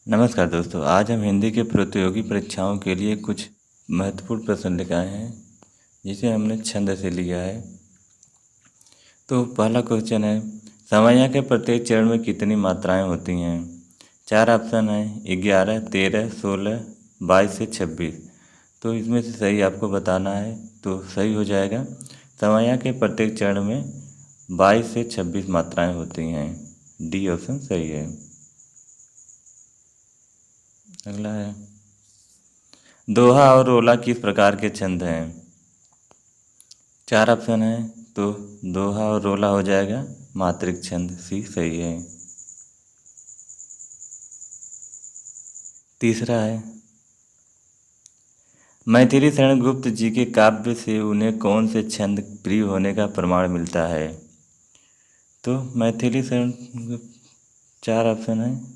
नमस्कार दोस्तों, आज हम हिंदी के प्रतियोगी परीक्षाओं के लिए कुछ महत्वपूर्ण प्रश्न लेकर आए हैं जिसे हमने छंद से लिया है। तो पहला क्वेश्चन है, समया के प्रत्येक चरण में कितनी मात्राएं होती हैं? 4 ऑप्शन हैं, 11, 13, 16, 22 से 26। तो इसमें से सही आपको बताना है। तो सही हो जाएगा, समया के प्रत्येक चरण में 22 से 26 मात्राएं होती हैं। डी ऑप्शन सही है। अगला है, दोहा और रोला किस प्रकार के छंद हैं? 4 ऑप्शन है, तो दोहा और रोला हो जाएगा मात्रिक छंद। सी सही है। तीसरा है, मैथिली शरण गुप्त जी के काव्य से उन्हें कौन से छंद प्रिय होने का प्रमाण मिलता है? तो मैथिली शरण गुप्त, 4 ऑप्शन है,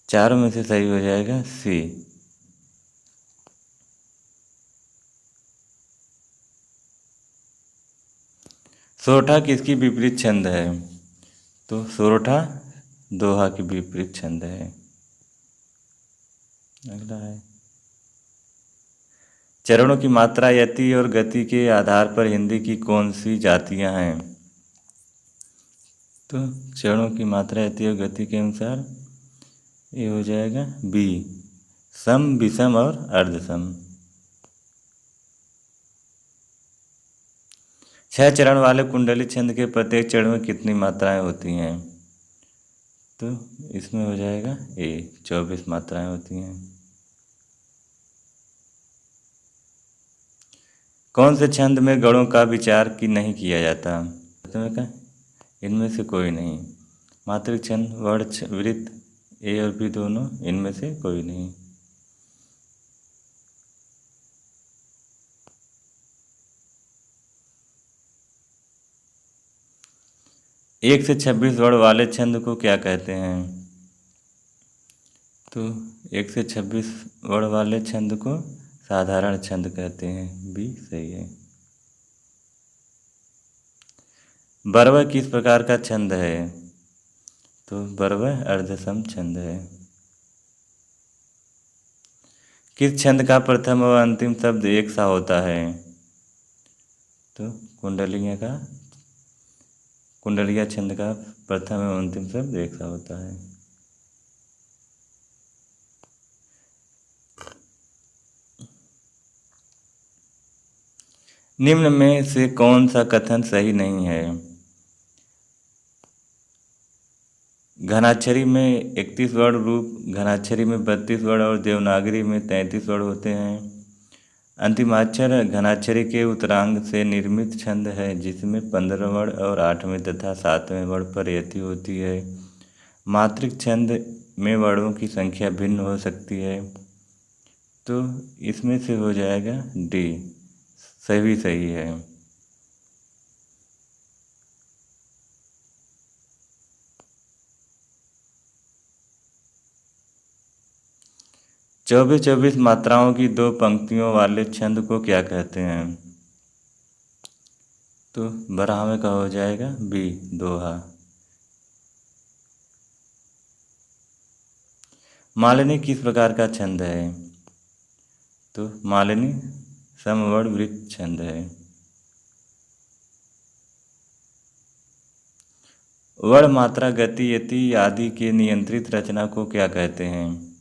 चारों में से सही हो जाएगा सी। सोरठा किसकी विपरीत छंद है? तो सोरठा दोहा की विपरीत छंद है। अगला है, चरणों की मात्रा, यति और गति के आधार पर हिंदी की कौन सी जातियां हैं? तो चरणों की मात्रा, यति और गति के अनुसार ये हो जाएगा बी, सम, विषम और अर्धसम। 6 चरण वाले कुंडली छंद के प्रत्येक चरण में कितनी मात्राएं होती हैं? तो इसमें हो जाएगा ए, 24 मात्राएं होती हैं। कौन से छंद में गणों का विचार की नहीं किया जाता? का इनमें से कोई नहीं। मात्रिक छंद, वर्ण, वृत्त, ए और बी दोनों, इनमें से कोई नहीं। एक से 26 वर्ण वाले छंद को क्या कहते हैं? तो 1 से 26 वर्ण वाले छंद को साधारण छंद कहते हैं। बी सही है। बरवा किस प्रकार का छंद है? तो बरवा अर्धसम छंद है। किस छंद का प्रथम और अंतिम शब्द एक सा होता है? तो कुंडलिया छंद का प्रथम एवं अंतिम शब्द एक सा होता है। निम्न में से कौन सा कथन सही नहीं है? घनाक्षरी में 31 वर्ण रूप, घनाक्षरी में 32 वर्ण और देवनागरी में 33 वर्ण होते हैं। अंतिमाक्षर घनाक्षरी के उत्तरांग से निर्मित छंद है जिसमें 15 वर्ण और 8वें तथा 7वें वर्ण पर यति होती है। मात्रिक छंद में वर्णों की संख्या भिन्न हो सकती है। तो इसमें से हो जाएगा डी, सही है। 24 मात्राओं की 2 पंक्तियों वाले छंद को क्या कहते हैं? तो बराहवे का हो जाएगा बी, दोहा। मालिनी किस प्रकार का छंद है? तो मालिनी समवर्ण वृत्त छंद है। वर्ण, मात्रा, गति, यति आदि के नियंत्रित रचना को क्या कहते हैं?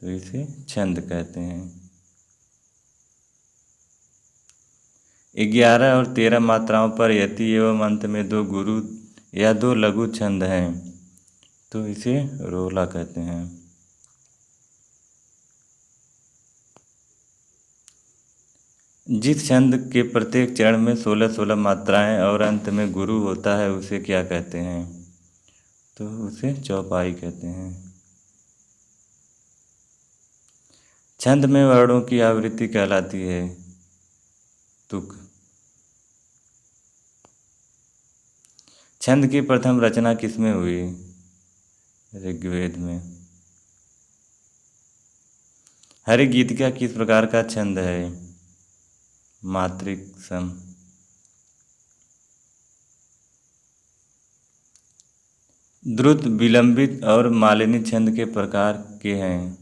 तो इसे छंद कहते हैं। 11 और 13 मात्राओं पर यति एवं अंत में 2 गुरु या 2 लघु छंद हैं, तो इसे रोला कहते हैं। जिस छंद के प्रत्येक चरण में 16-16 मात्राएं और अंत में गुरु होता है उसे क्या कहते हैं? तो उसे चौपाई कहते हैं। छंद में वर्णों की आवृत्ति कहलाती है तुक। छंद की प्रथम रचना किसमें हुई? ऋग्वेद में। हरिगीतिका किस प्रकार का छंद है? मात्रिक सम। द्रुत, विलंबित और मालिनी छंद के प्रकार के हैं।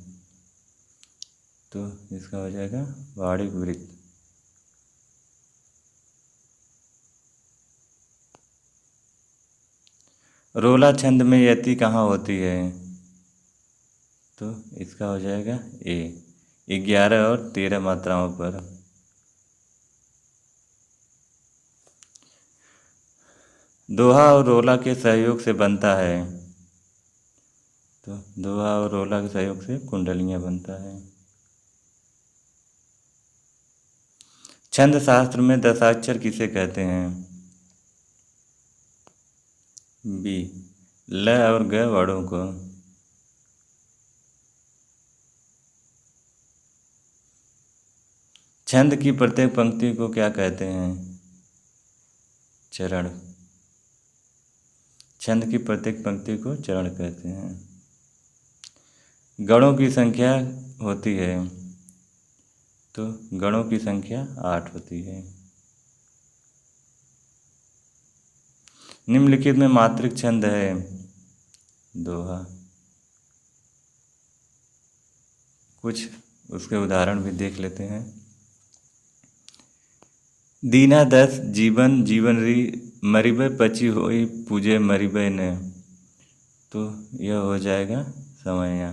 तो इसका हो जाएगा वाणिक वृत्त। रोला छंद में यति कहाँ होती है? तो इसका हो जाएगा ए, 11 और 13 मात्राओं पर। दोहा और रोला के सहयोग से बनता है। तो दोहा और रोला के सहयोग से कुंडलियाँ बनता है। छंद शास्त्र में दशाक्षर किसे कहते हैं? बी, ल और ग वर्णों को। छंद की प्रत्येक पंक्ति को क्या कहते हैं? चरण। छंद की प्रत्येक पंक्ति को चरण कहते हैं। गणों की संख्या होती है। तो गणों की संख्या 8 होती है। निम्नलिखित में मात्रिक छंद है। दोहा। कुछ उसके उदाहरण भी देख लेते हैं। दीना 10 जीवन जीवन री मरिबे पची होई पूजे मरिबे ने। तो यह हो जाएगा समया।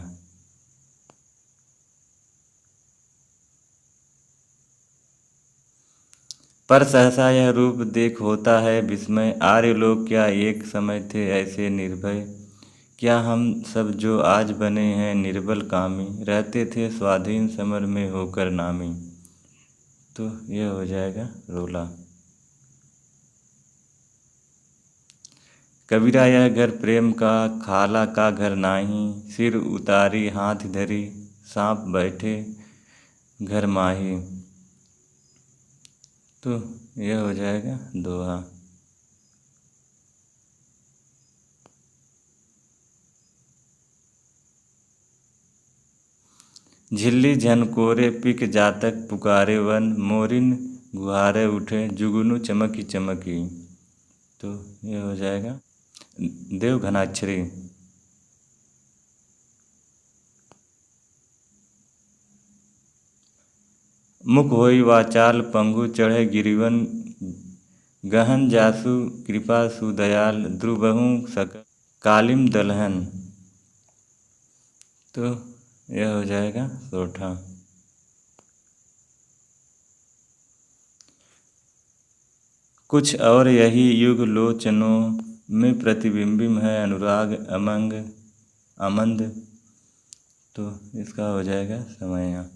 पर सहसा यह रूप देख होता है विस्मय, आर्य लोग क्या एक समय थे ऐसे निर्भय, क्या हम सब जो आज बने हैं निर्बल कामी, रहते थे स्वाधीन समर में होकर नामी। तो यह हो जाएगा रोला। कबीरा यह घर प्रेम का खाला का घर नाही, सिर उतारी हाथ धरी सांप बैठे घर माही। तो यह हो जाएगा दोहा। झिल्ली झनकोरे पिक जातक पुकारे वन, मोरिन गुहारे उठे जुगनू चमकी चमकी। तो यह हो जाएगा देवघनाक्षरी। मुख होई वाचाल पंगु चढ़े गिरिवन, गहन जासु कृपा सुदयाल द्रुबहु सकल कालिम दलहन। तो यह हो जाएगा सोठा। कुछ और यही युग लोचनों में प्रतिबिंबित है अनुराग अमंग आमंद। तो इसका हो जाएगा समया।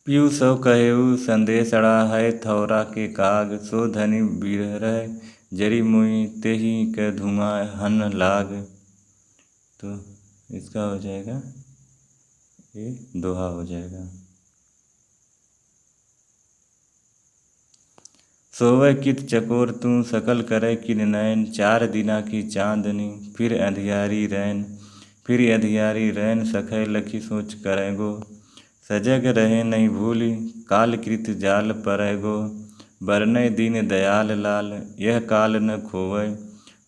पीयू सो कहेऊ संदेश अड़ा है थौरा के काग, सो धनी बिरह जरी मुई तेही के धुआं हन लाग। तो इसका हो जाएगा ये दोहा हो जाएगा। सोवे कित चकोर तू सकल करे किन नैन, 4 दिना की चांदनी फिर अंधियारी रैन, फिर अंधियारी रैन सखे लखी सोच करेगो, सजग रहे नहीं भूली कालकृत जाल परेगो, बरनय दीन दयाल लाल यह काल न खोवै,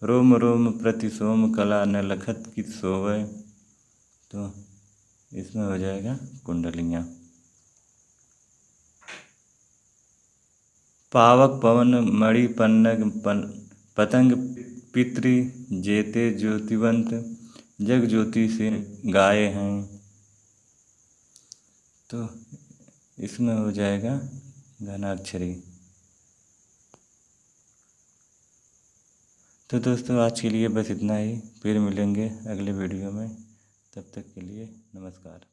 रोम रोम प्रति सोम कला न लखत कित सोवै। तो इसमें हो जाएगा कुंडलियाँ। पावक पवन मणि पन्नग पतंग पितृ जेते ज्योतिवंत, जग ज्योति से गाए हैं। तो इसमें हो जाएगा घनाक्षरी। तो दोस्तों आज के लिए बस इतना ही, फिर मिलेंगे अगले वीडियो में। तब तक के लिए नमस्कार।